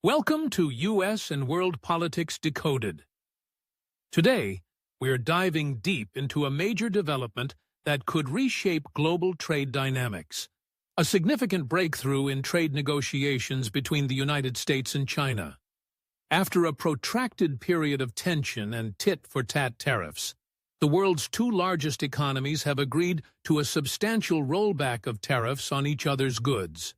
Welcome to U.S. and World Politics Decoded. Today, we're diving deep into a major development that could reshape global trade dynamics, a significant breakthrough in trade negotiations between the United States and China. After a protracted period of tension and tit-for-tat tariffs, the world's two largest economies have agreed to a substantial rollback of tariffs on each other's goods.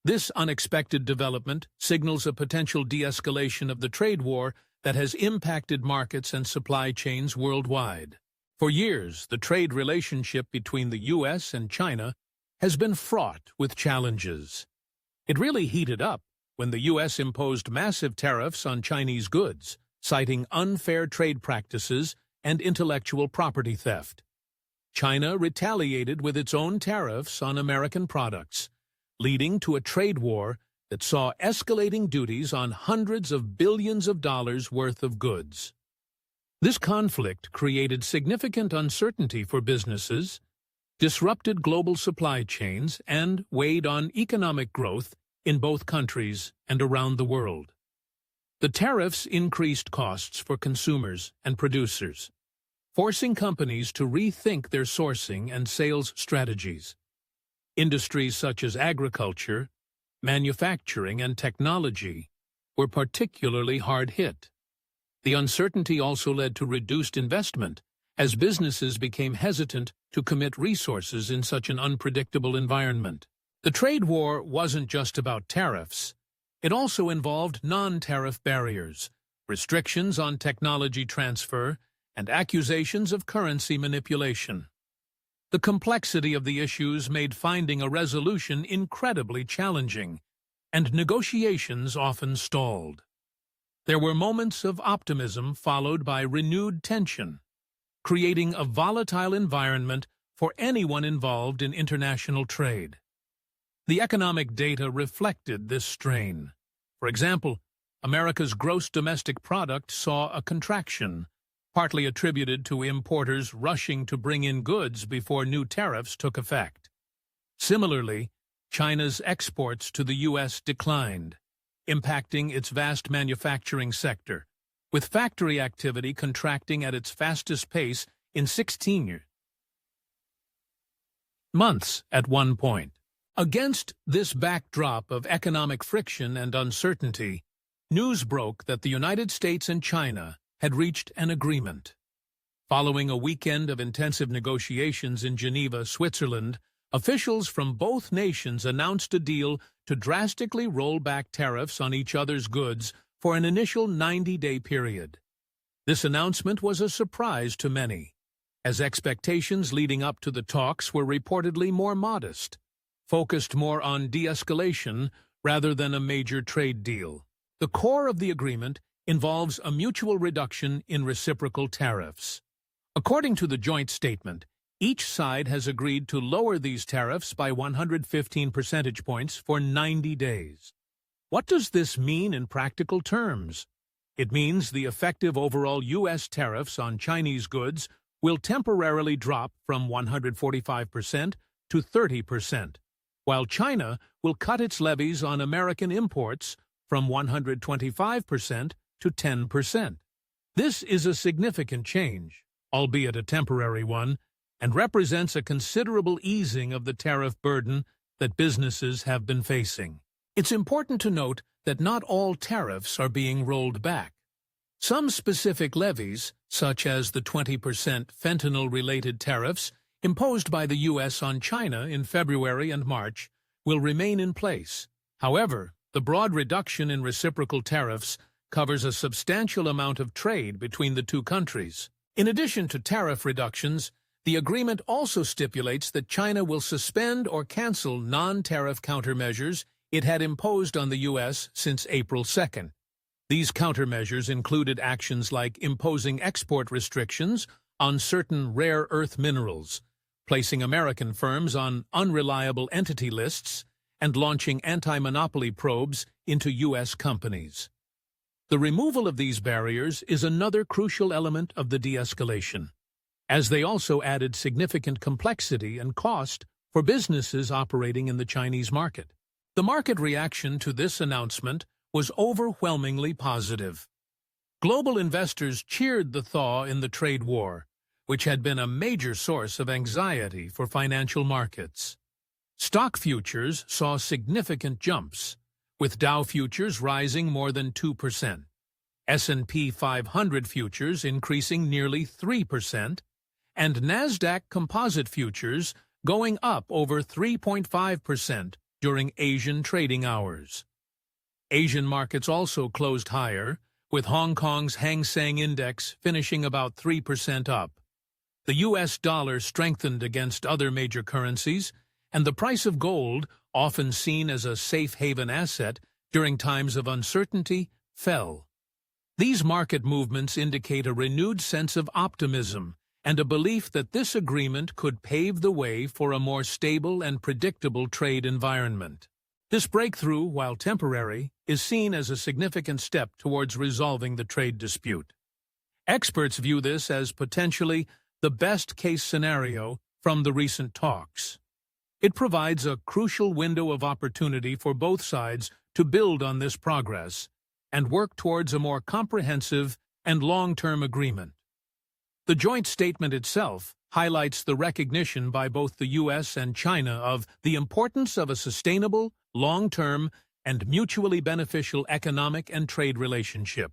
This unexpected development signals a potential de-escalation of the trade war that has impacted markets and supply chains worldwide. For years, the trade relationship between the U.S. and China has been fraught with challenges. It really heated up when the U.S. imposed massive tariffs on Chinese goods, citing unfair trade practices and intellectual property theft. China retaliated with its own tariffs on American products, leading to a trade war that saw escalating duties on hundreds of billions of dollars worth of goods. This conflict created significant uncertainty for businesses, disrupted global supply chains, and weighed on economic growth in both countries and around the world. The tariffs increased costs for consumers and producers, forcing companies to rethink their sourcing and sales strategies. Industries such as agriculture, manufacturing, and technology were particularly hard hit. The uncertainty also led to reduced investment, as businesses became hesitant to commit resources in such an unpredictable environment. The trade war wasn't just about tariffs. It also involved non-tariff barriers, restrictions on technology transfer, and accusations of currency manipulation. The complexity of the issues made finding a resolution incredibly challenging, and negotiations often stalled. There were moments of optimism followed by renewed tension, creating a volatile environment for anyone involved in international trade. The economic data reflected this strain. For example, America's gross domestic product saw a contraction, partly attributed to importers rushing to bring in goods before new tariffs took effect. Similarly, China's exports to the U.S. declined, impacting its vast manufacturing sector, with factory activity contracting at its fastest pace in 16 months at one point. Against this backdrop of economic friction and uncertainty, news broke that the United States and China had reached an agreement. Following a weekend of intensive negotiations in Geneva, Switzerland, officials from both nations announced a deal to drastically roll back tariffs on each other's goods for an initial 90-day period. This announcement was a surprise to many, as expectations leading up to the talks were reportedly more modest, focused more on de-escalation rather than a major trade deal. The core of the agreement involves a mutual reduction in reciprocal tariffs. According to the joint statement, each side has agreed to lower these tariffs by 115 percentage points for 90 days. What does this mean in practical terms? It means the effective overall U.S. tariffs on Chinese goods will temporarily drop from 145% to 30%, while China will cut its levies on American imports from 125% to 10%. This is a significant change, albeit a temporary one, and represents a considerable easing of the tariff burden that businesses have been facing. It's important to note that not all tariffs are being rolled back. Some specific levies, such as the 20% fentanyl-related tariffs imposed by the U.S. on China in February and March, will remain in place. However, the broad reduction in reciprocal tariffs covers a substantial amount of trade between the two countries. In addition to tariff reductions, the agreement also stipulates that China will suspend or cancel non-tariff countermeasures it had imposed on the U.S. since April 2nd. These countermeasures included actions like imposing export restrictions on certain rare earth minerals, placing American firms on unreliable entity lists, and launching anti-monopoly probes into U.S. companies. The removal of these barriers is another crucial element of the de-escalation, as they also added significant complexity and cost for businesses operating in the Chinese market. The market reaction to this announcement was overwhelmingly positive. Global investors cheered the thaw in the trade war, which had been a major source of anxiety for financial markets. Stock futures saw significant jumps, with Dow futures rising more than 2%, S&P 500 futures increasing nearly 3%, and Nasdaq Composite futures going up over 3.5% during Asian trading hours. Asian markets also closed higher, with Hong Kong's Hang Seng Index finishing about 3% up. The U.S. dollar strengthened against other major currencies, and the price of gold, often seen as a safe haven asset during times of uncertainty, fell. These market movements indicate a renewed sense of optimism and a belief that this agreement could pave the way for a more stable and predictable trade environment. This breakthrough, while temporary, is seen as a significant step towards resolving the trade dispute. Experts view this as potentially the best-case scenario from the recent talks. It provides a crucial window of opportunity for both sides to build on this progress and work towards a more comprehensive and long-term agreement. The joint statement itself highlights the recognition by both the U.S. and China of the importance of a sustainable, long-term, and mutually beneficial economic and trade relationship.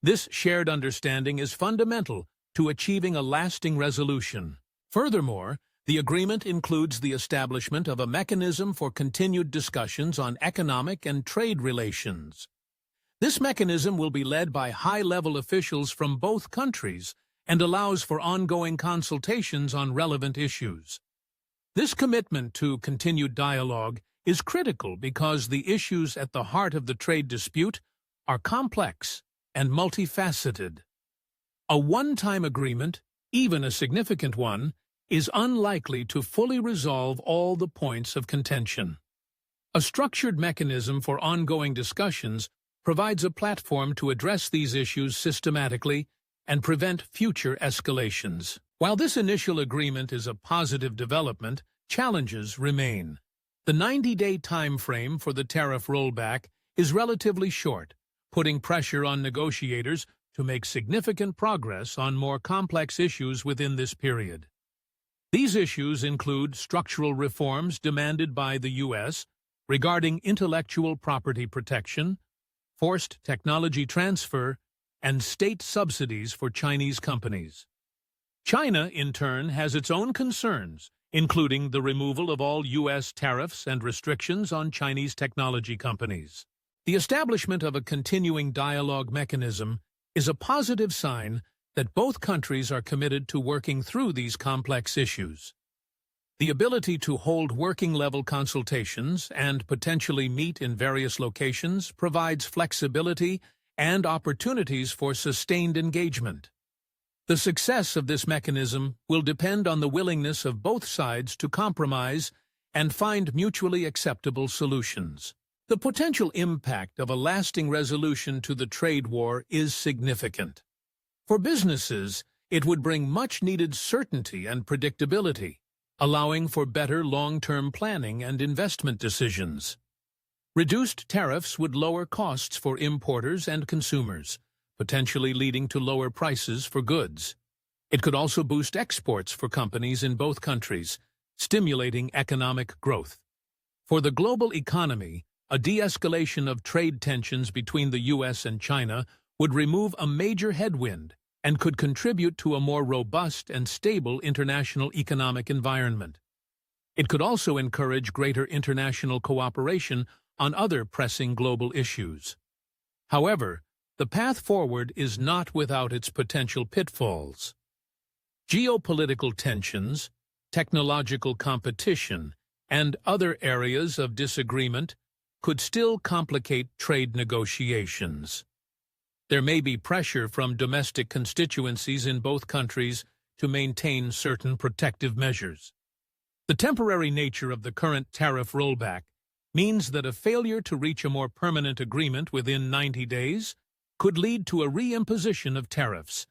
This shared understanding is fundamental to achieving a lasting resolution. Furthermore, the agreement includes the establishment of a mechanism for continued discussions on economic and trade relations. This mechanism will be led by high-level officials from both countries and allows for ongoing consultations on relevant issues. This commitment to continued dialogue is critical because the issues at the heart of the trade dispute are complex and multifaceted. A one-time agreement, even a significant one, is unlikely to fully resolve all the points of contention. A structured mechanism for ongoing discussions provides a platform to address these issues systematically and prevent future escalations. While this initial agreement is a positive development, challenges remain. The 90-day time frame for the tariff rollback is relatively short, putting pressure on negotiators to make significant progress on more complex issues within this period. These issues include structural reforms demanded by the U.S. regarding intellectual property protection, forced technology transfer, and state subsidies for Chinese companies. China, in turn, has its own concerns, including the removal of all U.S. tariffs and restrictions on Chinese technology companies. The establishment of a continuing dialogue mechanism is a positive sign that both countries are committed to working through these complex issues. The ability to hold working-level consultations and potentially meet in various locations provides flexibility and opportunities for sustained engagement. The success of this mechanism will depend on the willingness of both sides to compromise and find mutually acceptable solutions. The potential impact of a lasting resolution to the trade war is significant. For businesses, it would bring much-needed certainty and predictability, allowing for better long-term planning and investment decisions. Reduced tariffs would lower costs for importers and consumers, potentially leading to lower prices for goods. It could also boost exports for companies in both countries, stimulating economic growth. For the global economy, a de-escalation of trade tensions between the U.S. and China would remove a major headwind and could contribute to a more robust and stable international economic environment. It could also encourage greater international cooperation on other pressing global issues. However, the path forward is not without its potential pitfalls. Geopolitical tensions, technological competition, and other areas of disagreement could still complicate trade negotiations. There may be pressure from domestic constituencies in both countries to maintain certain protective measures. The temporary nature of the current tariff rollback means that a failure to reach a more permanent agreement within 90 days could lead to a reimposition of tariffs,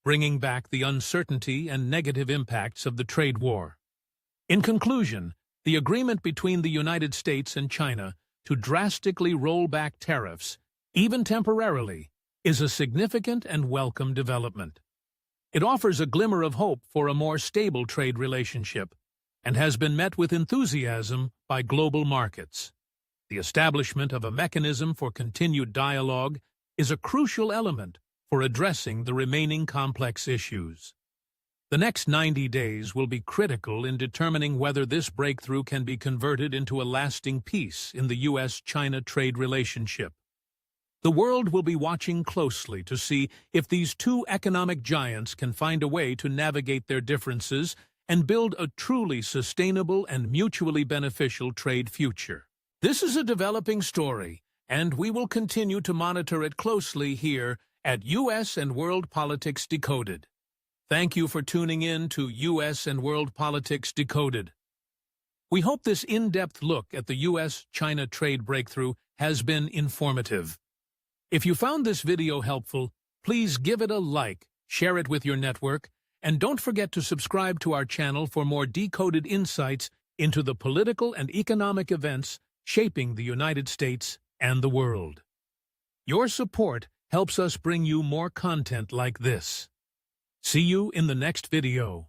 bringing back the uncertainty and negative impacts of the trade war. In conclusion, the agreement between the United States and China to drastically roll back tariffs, even temporarily, is a significant and welcome development. It offers a glimmer of hope for a more stable trade relationship and has been met with enthusiasm by global markets. The establishment of a mechanism for continued dialogue is a crucial element for addressing the remaining complex issues. The next 90 days will be critical in determining whether this breakthrough can be converted into a lasting peace in the U.S.-China trade relationship. The world will be watching closely to see if these two economic giants can find a way to navigate their differences and build a truly sustainable and mutually beneficial trade future. This is a developing story, and we will continue to monitor it closely here at U.S. and World Politics Decoded. Thank you for tuning in to U.S. and World Politics Decoded. We hope this in-depth look at the U.S.-China trade breakthrough has been informative. If you found this video helpful, please give it a like, share it with your network, and don't forget to subscribe to our channel for more decoded insights into the political and economic events shaping the United States and the world. Your support helps us bring you more content like this. See you in the next video.